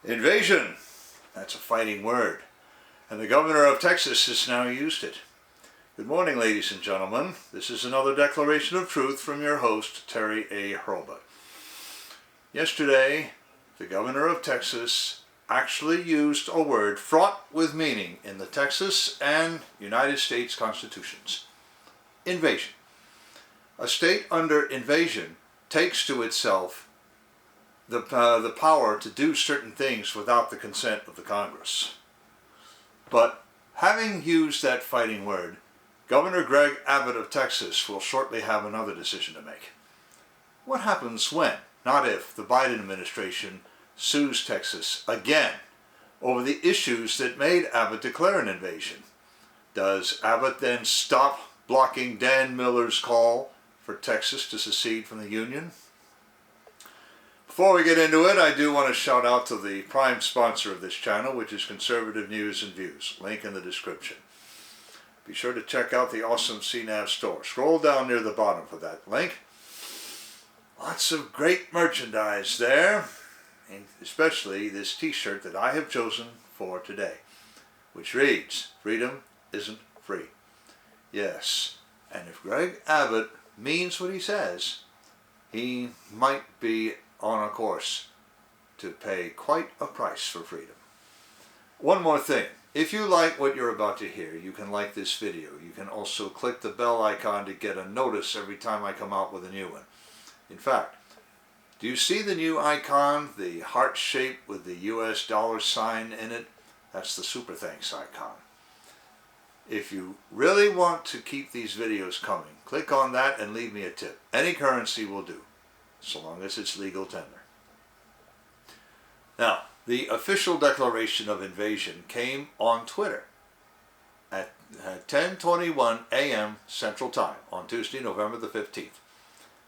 Invasion, that's a fighting word, and the governor of Texas has now used it. Good morning, ladies and gentlemen. This is another declaration of truth from your host, Terry A. Hurlbut. Yesterday, the governor of Texas actually used a word fraught with meaning in the Texas and United States constitutions. Invasion. A state under invasion takes to itself the power to do certain things without the consent of the Congress. But having used that fighting word, Governor Greg Abbott of Texas will shortly have another decision to make. What happens when, not if, the Biden administration sues Texas again over the issues that made Abbott declare an invasion? Does Abbott then stop blocking Dan Miller's call for Texas to secede from the Union? Before we get into it, I do want to shout out to the prime sponsor of this channel, which is Conservative News and Views. Link in the description. Be sure to check out the awesome CNAV Store. Scroll down near the bottom for that link. Lots of great merchandise there, and especially this t-shirt that I have chosen for today, which reads, "Freedom isn't free." Yes, and if Greg Abbott means what he says, he might be on a course to pay quite a price for freedom. One more thing. If you like what you're about to hear, you can like this video. You can also click the bell icon to get a notice every time I come out with a new one. In fact, do you see the new icon, the heart shape with the US dollar sign in it? That's the super thanks icon. If you really want to keep these videos coming, click on that and leave me a tip. Any currency will do, so long as it's legal tender. Now, the official declaration of invasion came on Twitter at 10:21 a.m. Central Time on Tuesday, November the 15th.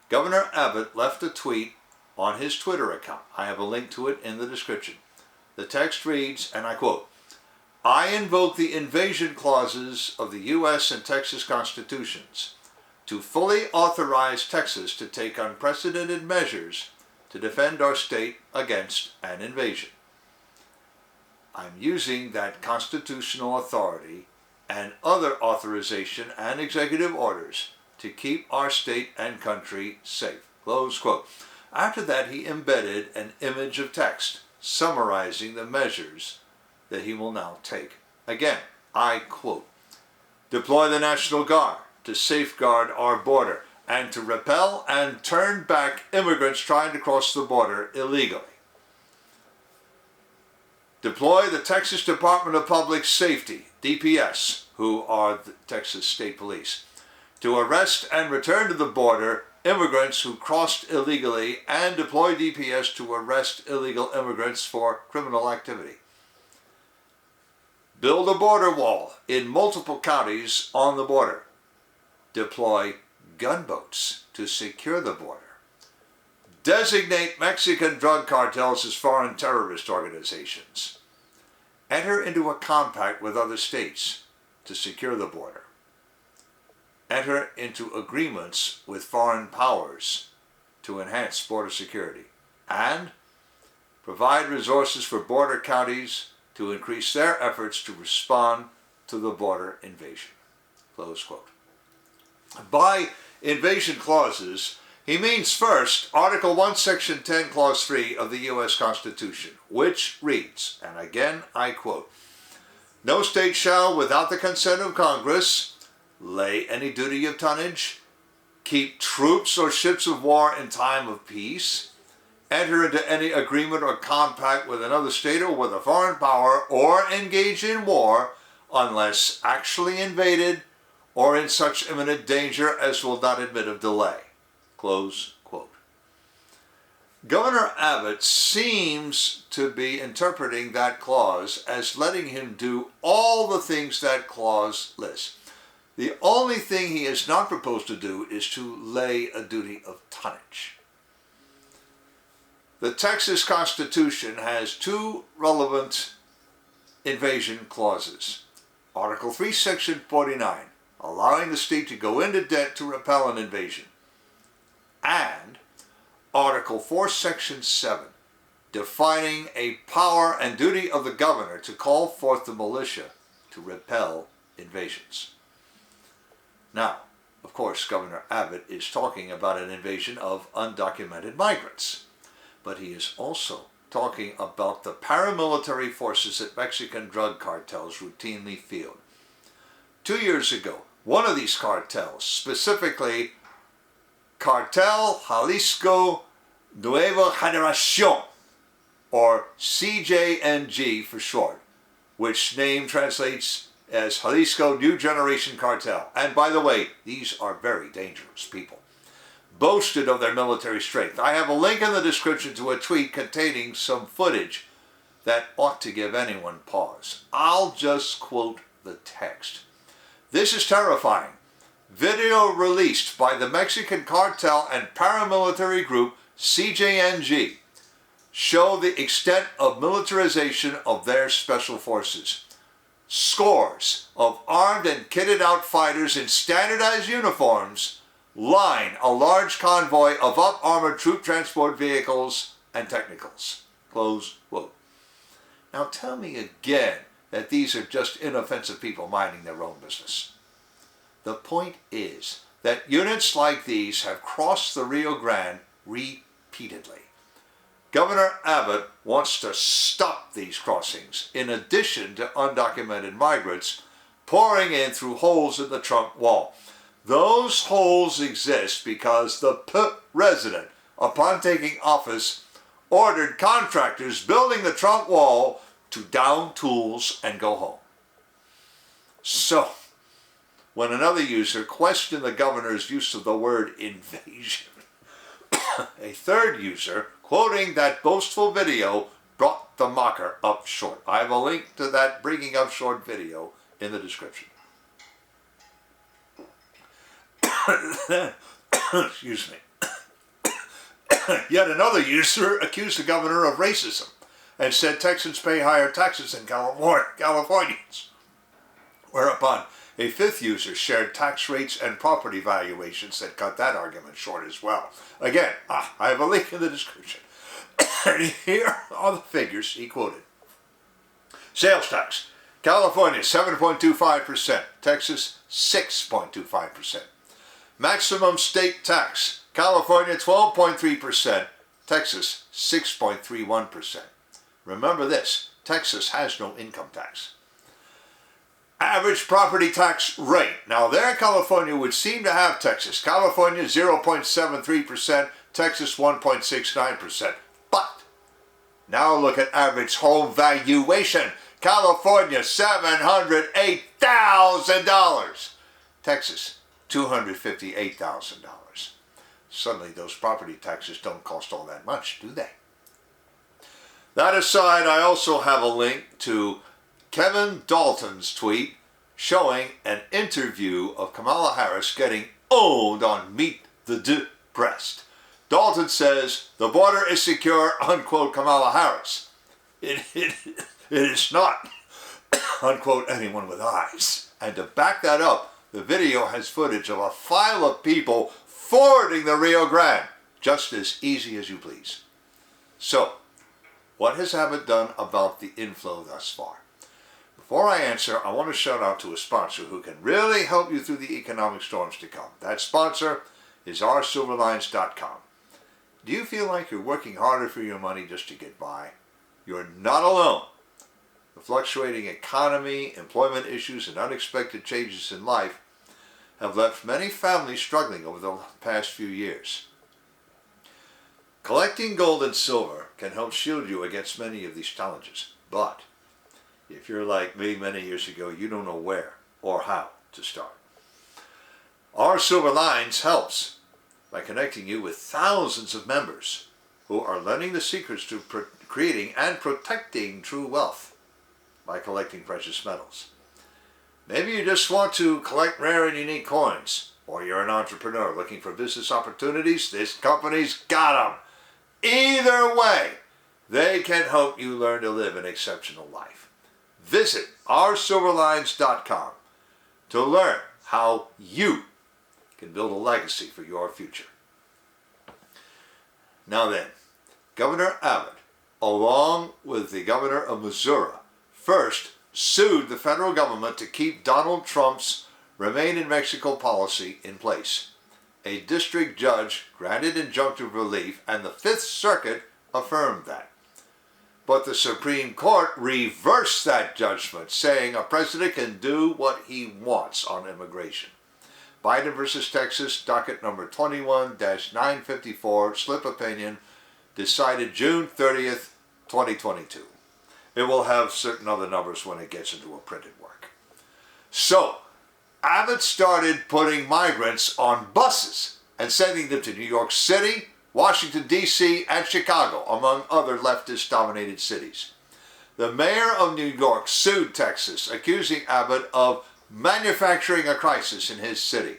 Governor Abbott left a tweet on his Twitter account. I have a link to it in the description. The text reads, and I quote, "I invoke the invasion clauses of the U.S. and Texas constitutions to fully authorize Texas to take unprecedented measures to defend our state against an invasion. I'm using that constitutional authority and other authorization and executive orders to keep our state and country safe." Close quote. After that, he embedded an image of text summarizing the measures that he will now take. Again, I quote, "Deploy the National Guard to safeguard our border and to repel and turn back immigrants trying to cross the border illegally. Deploy the Texas Department of Public Safety, DPS, who are the Texas State Police, to arrest and return to the border immigrants who crossed illegally and deploy DPS to arrest illegal immigrants for criminal activity. Build a border wall in multiple counties on the border. Deploy gunboats to secure the border. Designate Mexican drug cartels as foreign terrorist organizations. Enter into a compact with other states to secure the border. Enter into agreements with foreign powers to enhance border security. And provide resources for border counties to increase their efforts to respond to the border invasion." Close quote. By invasion clauses, he means first Article 1, Section 10, Clause 3 of the U.S. Constitution, which reads, and again I quote, "No state shall, without the consent of Congress, lay any duty of tonnage, keep troops or ships of war in time of peace, enter into any agreement or compact with another state or with a foreign power, or engage in war unless actually invaded or in such imminent danger as will not admit of delay." Close quote. Governor Abbott seems to be interpreting that clause as letting him do all the things that clause lists. The only thing he has not proposed to do is to lay a duty of tonnage. The Texas Constitution has two relevant invasion clauses. Article 3, Section 49, allowing the state to go into debt to repel an invasion. And Article 4, Section 7, defining a power and duty of the governor to call forth the militia to repel invasions. Now, of course, Governor Abbott is talking about an invasion of undocumented migrants, but he is also talking about the paramilitary forces that Mexican drug cartels routinely field. 2 years ago, one of these cartels, specifically Cartel Jalisco Nueva Generación, or CJNG for short, which name translates as Jalisco New Generation Cartel. And by the way, these are very dangerous people. Boasted of their military strength. I have a link in the description to a tweet containing some footage that ought to give anyone pause. I'll just quote the text. This is terrifying. Video released by the Mexican cartel and paramilitary group CJNG show the extent of militarization of their special forces. Scores of armed and kitted out fighters in standardized uniforms line a large convoy of up-armored troop transport vehicles and technicals. Close quote. Now tell me again that these are just inoffensive people minding their own business. The point is that units like these have crossed the Rio Grande repeatedly. Governor Abbott wants to stop these crossings, in addition to undocumented migrants pouring in through holes in the trunk wall. Those holes exist because the president, upon taking office, ordered contractors building the trunk wall to down tools and go home. So, when another user questioned the governor's use of the word invasion, a third user, quoting that boastful video, brought the mocker up short. I have a link to that bringing up short video in the description. Excuse me. Yet another user accused the governor of racism and said Texans pay higher taxes than Californians. Whereupon a fifth user shared tax rates and property valuations that cut that argument short as well. Again, I have a link in the description. And here are the figures he quoted. Sales tax. California, 7.25%. Texas, 6.25%. Maximum state tax. California, 12.3%. Texas, 6.31%. Remember this, Texas has no income tax. Average property tax rate. Now there California would seem to have Texas. California 0.73%, Texas 1.69%. But now look at average home valuation. California $708,000. Texas $258,000. Suddenly those property taxes don't cost all that much, do they? That aside, I also have a link to Kevin Dalton's tweet showing an interview of Kamala Harris getting owned on Meet the Depressed. Dalton says, the border is secure, unquote, Kamala Harris. It is not, unquote, anyone with eyes. And to back that up, the video has footage of a file of people fording the Rio Grande, just as easy as you please. So, what has Abbott done about the inflow thus far? Before I answer, I want to shout out to a sponsor who can really help you through the economic storms to come. That sponsor is oursilverlines.com. Do you feel like you're working harder for your money just to get by? You're not alone. The fluctuating economy, employment issues, and unexpected changes in life have left many families struggling over the past few years. Collecting gold and silver can help shield you against many of these challenges, but if you're like me many years ago, you don't know where or how to start. Our Silver Lines helps by connecting you with thousands of members who are learning the secrets to creating and protecting true wealth by collecting precious metals. Maybe you just want to collect rare and unique coins, or you're an entrepreneur looking for business opportunities. This company's got them. Either way, they can help you learn to live an exceptional life. Visit oursilverlines.com to learn how you can build a legacy for your future. Now then, Governor Abbott along with the governor of Missouri, first sued the federal government to keep Donald Trump's Remain in Mexico policy in place. A district judge granted injunctive relief, and the Fifth Circuit affirmed that. But the Supreme Court reversed that judgment, saying a president can do what he wants on immigration. Biden versus Texas, docket number 21-954, slip opinion, decided June 30th, 2022. It will have certain other numbers when it gets into a printed work. So, Abbott started putting migrants on buses and sending them to New York City, Washington, D.C., and Chicago, among other leftist-dominated cities. The mayor of New York sued Texas, accusing Abbott of manufacturing a crisis in his city.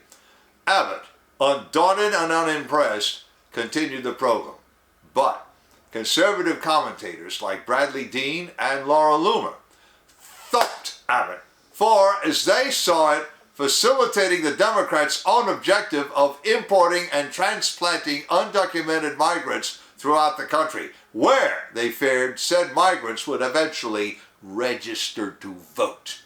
Abbott, undaunted and unimpressed, continued the program. But conservative commentators like Bradley Dean and Laura Loomer thumped Abbott for, as they saw it, facilitating the Democrats' own objective of importing and transplanting undocumented migrants throughout the country, where they feared said migrants would eventually register to vote.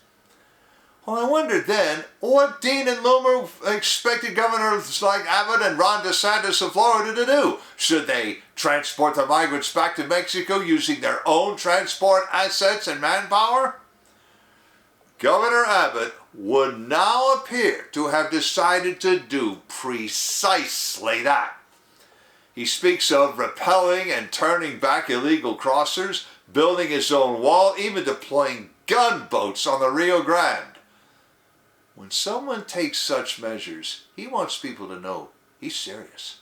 Well, I wondered then what Dean and Loomer expected governors like Abbott and Ron DeSantis of Florida to do. Should they transport the migrants back to Mexico using their own transport assets and manpower? Governor Abbott would now appear to have decided to do precisely that. He speaks of repelling and turning back illegal crossers, building his own wall, even deploying gunboats on the Rio Grande. When someone takes such measures, he wants people to know he's serious.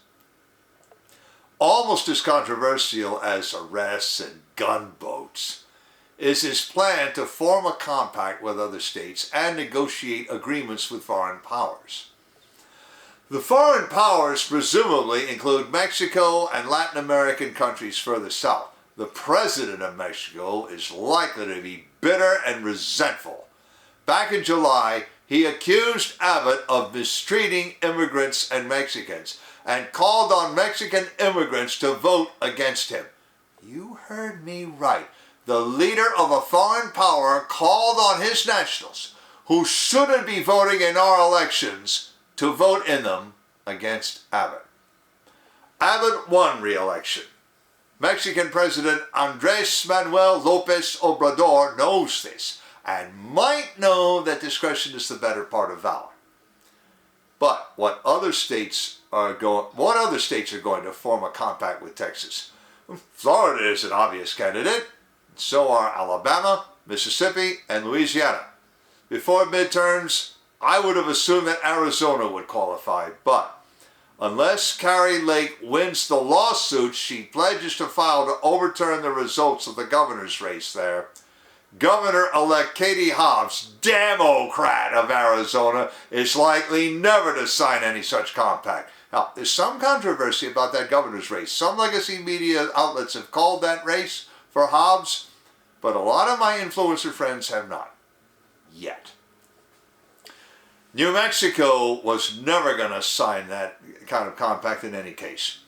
Almost as controversial as arrests and gunboats is his plan to form a compact with other states and negotiate agreements with foreign powers. The foreign powers presumably include Mexico and Latin American countries further south. The president of Mexico is likely to be bitter and resentful. Back in July, he accused Abbott of mistreating immigrants and Mexicans and called on Mexican immigrants to vote against him. You heard me right. The leader of a foreign power called on his nationals, who shouldn't be voting in our elections, to vote in them against Abbott. Abbott won re-election. Mexican President Andrés Manuel López Obrador knows this and might know that discretion is the better part of valor. But what other states are going to form a compact with Texas? Florida is an obvious candidate. So are Alabama, Mississippi, and Louisiana. Before midterms, I would have assumed that Arizona would qualify, but unless Kari Lake wins the lawsuit she pledges to file to overturn the results of the governor's race there, Governor-elect Katie Hobbs, Democrat of Arizona, is likely never to sign any such compact. Now, there's some controversy about that governor's race. Some legacy media outlets have called that race for Hobbs, but a lot of my influencer friends have not. Yet. New Mexico was never going to sign that kind of compact in any case.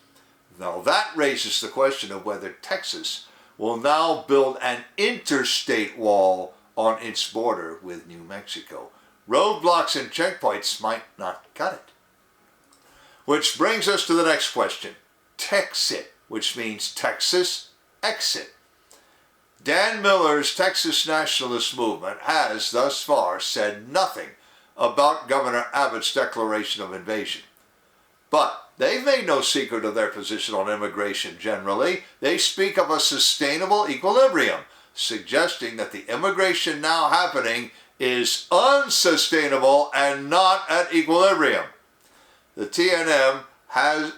Now that raises the question of whether Texas will now build an interstate wall on its border with New Mexico. Roadblocks and checkpoints might not cut it. Which brings us to the next question. Texit, which means Texas exit. Dan Miller's Texas nationalist movement has, thus far, said nothing about Governor Abbott's declaration of invasion. But they've made no secret of their position on immigration generally. They speak of a sustainable equilibrium, suggesting that the immigration now happening is unsustainable and not at equilibrium. The TNM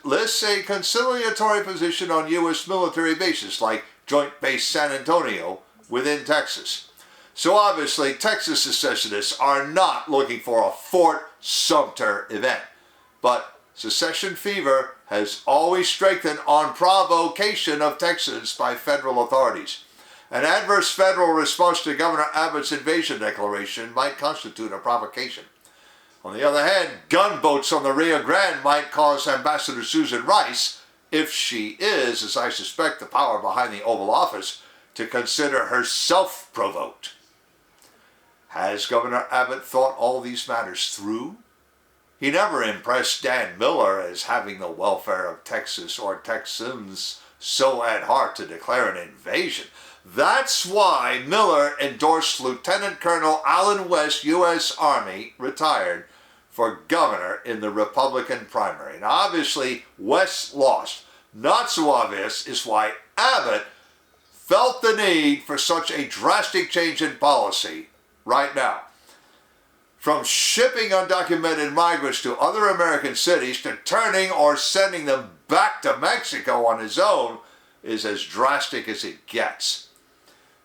lists a conciliatory position on U.S. military bases like Joint Base San Antonio within Texas. So obviously, Texas secessionists are not looking for a Fort Sumter event. But secession fever has always strengthened on provocation of Texans by federal authorities. An adverse federal response to Governor Abbott's invasion declaration might constitute a provocation. On the other hand, gunboats on the Rio Grande might cause Ambassador Susan Rice if she is, as I suspect, the power behind the Oval Office, to consider herself provoked. Has Governor Abbott thought all these matters through? He never impressed Dan Miller as having the welfare of Texas or Texans so at heart to declare an invasion. That's why Miller endorsed Lieutenant Colonel Allen West, U.S. Army, retired, for governor in the Republican primary. Now, obviously, West lost. Not so obvious is why Abbott felt the need for such a drastic change in policy right now. From shipping undocumented migrants to other American cities to turning or sending them back to Mexico on his own is as drastic as it gets.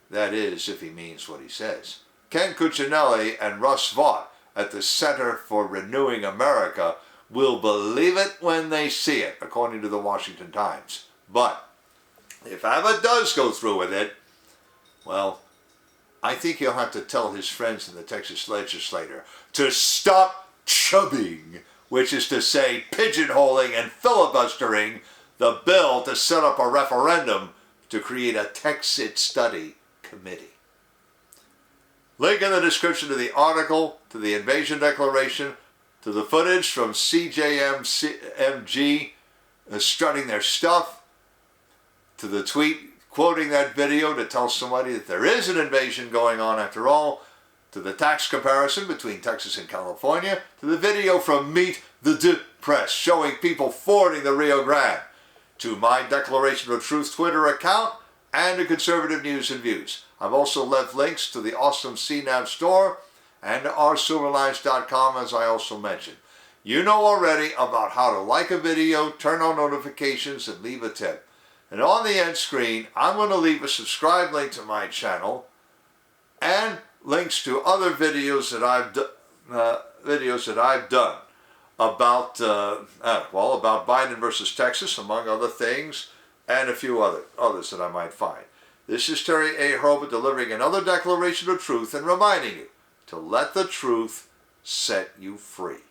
That is, if he means what he says. Ken Cuccinelli and Russ Vaught at the Center for Renewing America will believe it when they see it, according to the Washington Times. But if Abbott does go through with it, well, I think he'll have to tell his friends in the Texas legislature to stop chubbing, which is to say pigeonholing and filibustering the bill to set up a referendum to create a Texit study committee. Link in the description to the article, to the invasion declaration, to the footage from CJMG strutting their stuff, to the tweet quoting that video to tell somebody that there is an invasion going on after all, to the tax comparison between Texas and California, to the video from Meet the Press showing people fording the Rio Grande, to my Declaration of Truth Twitter account, and to Conservative News and Views. I've also left links to the awesome CNAV Store and to oursilverlives.com, as I also mentioned. You know already about how to like a video, turn on notifications, and leave a tip. And on the end screen, I'm going to leave a subscribe link to my channel and links to other videos that I've done about about Biden versus Texas, among other things, and a few others that I might find. This is Terry A. Herbert delivering another declaration of truth and reminding you to let the truth set you free.